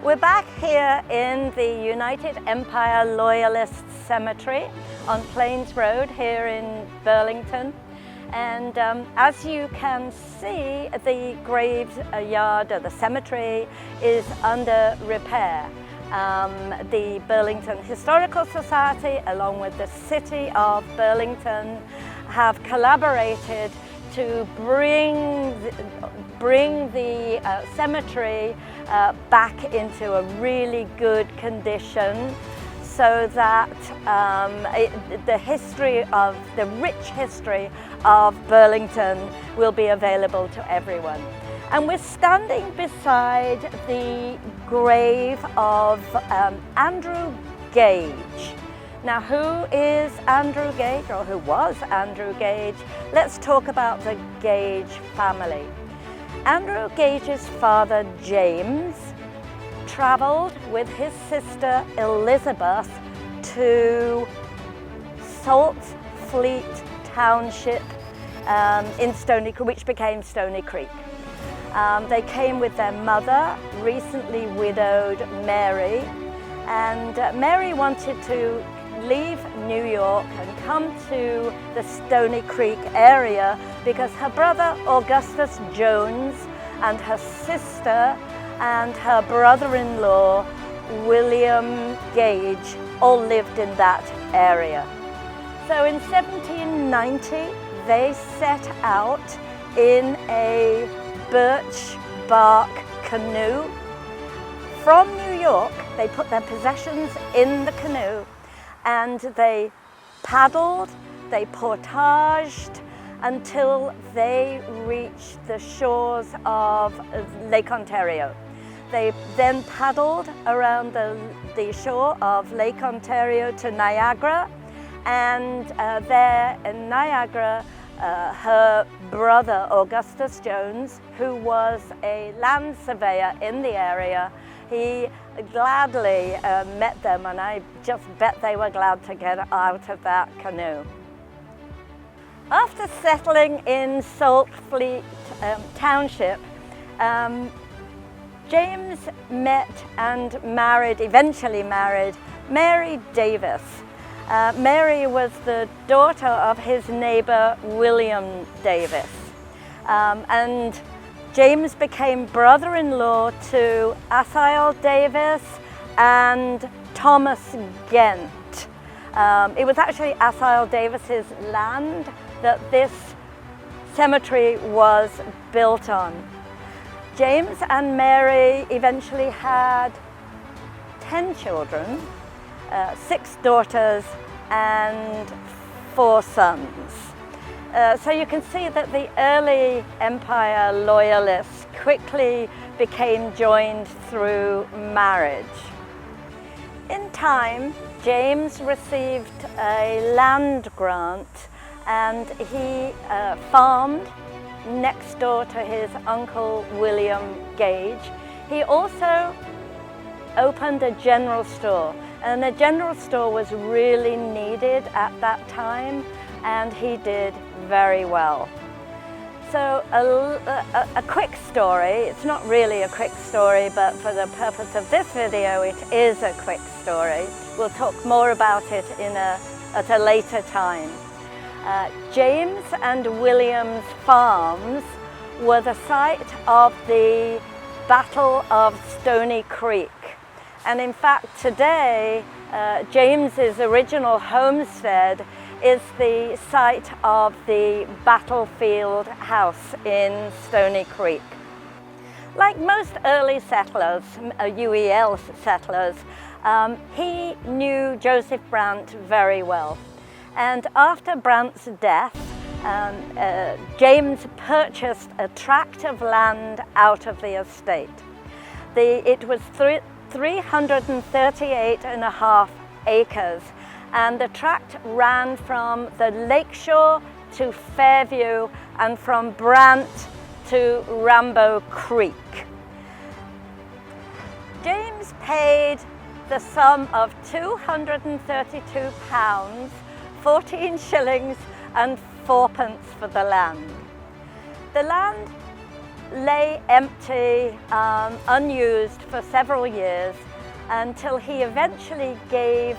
We're back here in the United Empire Loyalist Cemetery on Plains Road here in Burlington. And as you can see, the graveyard or the cemetery is under repair. The Burlington Historical Society, along with the City of Burlington, have collaborated to bring the cemetery back into a really good condition, so that the rich history of Burlington will be available to everyone. And we're standing beside the grave of Andrew Gage. Now, who is Andrew Gage, or who was Andrew Gage? Let's talk about the Gage family. Andrew Gage's father, James, traveled with his sister Elizabeth to Saltfleet Township in Stony Creek, which became Stony Creek. They came with their mother, recently widowed Mary, and Mary wanted to leave New York and come to the Stony Creek area because her brother Augustus Jones and her sister and her brother-in-law William Gage all lived in that area. So in 1790 they set out in a birch bark canoe from New York. They put their possessions in the canoe and they paddled, they portaged until they reached the shores of Lake Ontario. They then paddled around the shore of Lake Ontario to Niagara, and there in Niagara, her brother Augustus Jones, who was a land surveyor in the area, he gladly met them, and I just bet they were glad to get out of that canoe. After settling in Saltfleet Township, James met and eventually married Mary Davis. Mary was the daughter of his neighbor William Davis, and James became brother-in-law to Athiel Davis and Thomas Gent. It was actually Athiel Davis's land that this cemetery was built on. James and Mary eventually had 10 children, 6 daughters and 4 sons. So you can see that the early Empire Loyalists quickly became joined through marriage. In time, James received a land grant and he farmed next door to his uncle William Gage. He also opened a general store, and the general store was really needed at that time, and he did very well. So a quick story, it's not really a quick story, but for the purpose of this video it is a quick story. We'll talk more about it at a later time. James and William's farms were the site of the Battle of Stony Creek. And in fact today, James's original homestead is the site of the battlefield house in Stony Creek. Like most early settlers, UEL settlers, he knew Joseph Brant very well. And after Brant's death, James purchased a tract of land out of the estate. It was 338.5 acres, and the tract ran from the lakeshore to Fairview and from Brant to Rambo Creek. James paid the sum of £232, 14 shillings and 4 pence for the land. The land lay empty, unused for several years until he eventually gave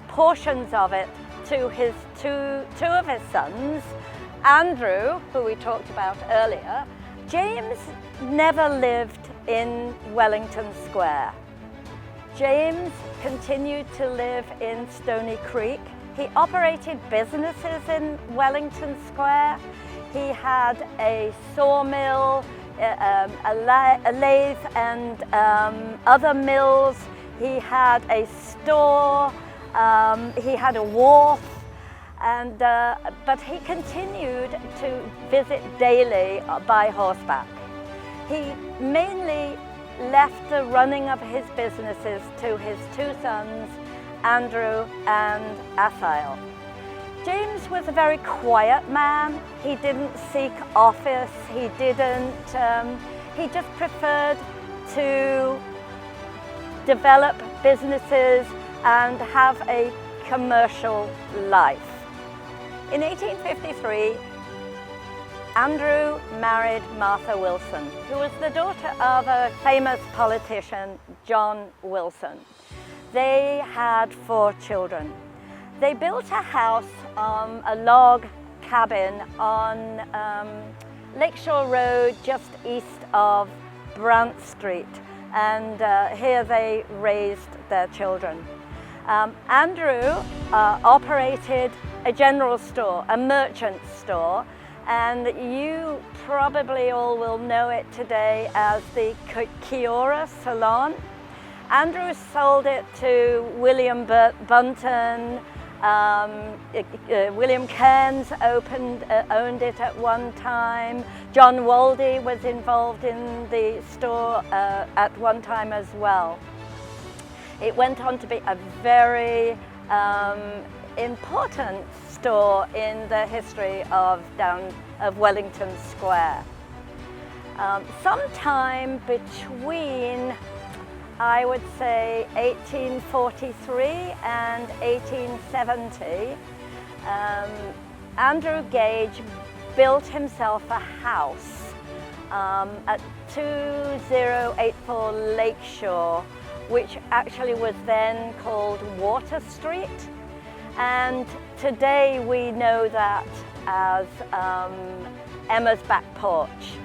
portions of it to his two of his sons, Andrew, who we talked about earlier. James never lived in Wellington Square. James continued to live in Stony Creek. He operated businesses in Wellington Square. He had a sawmill, a lathe and other mills. He had a store, he had a wharf, and, but he continued to visit daily by horseback. He mainly left the running of his businesses to his two sons, Andrew and Athiel. James was a very quiet man. He didn't seek office. He just preferred to develop businesses and have a commercial life. In 1853, Andrew married Martha Wilson, who was the daughter of a famous politician, John Wilson. They had 4 children. They built a house, a log cabin on Lakeshore Road, just east of Brant Street, and here they raised their children. Andrew operated a general store, a merchant store, and you probably all will know it today as the Kiora Salon. Andrew sold it to William Bunton. William Cairns owned it at one time. John Waldie was involved in the store at one time as well. It went on to be a very important store in the history of Wellington Square. Sometime between, I would say, 1843 and 1870, Andrew Gage built himself a house at 2084 Lakeshore, which actually was then called Water Street. And today we know that as Emma's Back Porch.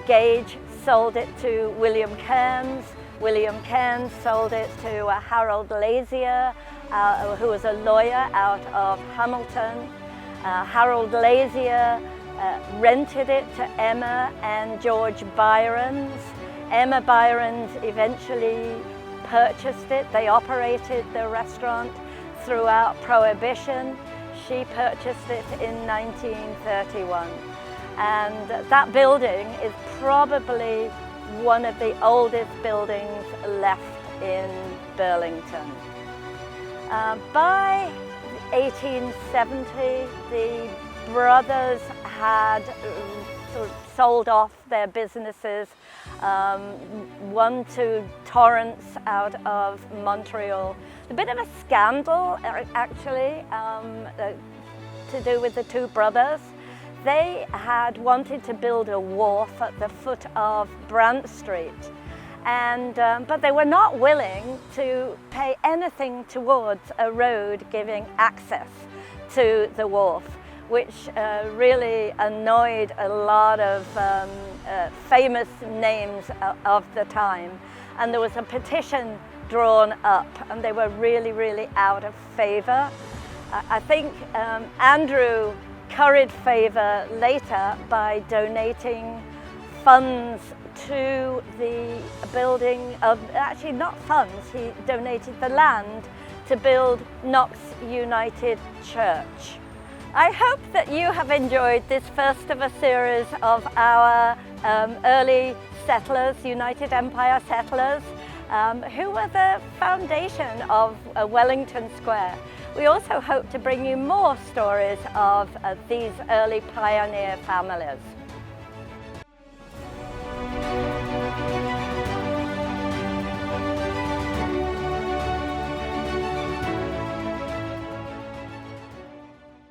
Gage sold it to William Cairns. William Cairns sold it to Harold Lazier, who was a lawyer out of Hamilton. Harold Lazier rented it to Emma and George Byron's. Emma Byron's eventually purchased it. They operated the restaurant throughout Prohibition. She purchased it in 1931. And that building is probably one of the oldest buildings left in Burlington. By 1870, the brothers had sort of sold off their businesses, one to Torrance out of Montreal. A bit of a scandal, actually, to do with the two brothers. They had wanted to build a wharf at the foot of Brant Street, but they were not willing to pay anything towards a road giving access to the wharf, which really annoyed a lot of famous names of the time. And there was a petition drawn up, and they were really, really out of favor. I think Andrew curried favor later by donating funds to the building of, actually not funds, he donated the land to build Knox United Church. I hope that you have enjoyed this first of a series of our early settlers, United Empire settlers, who were the foundation of Wellington Square. We also hope to bring you more stories of these early pioneer families.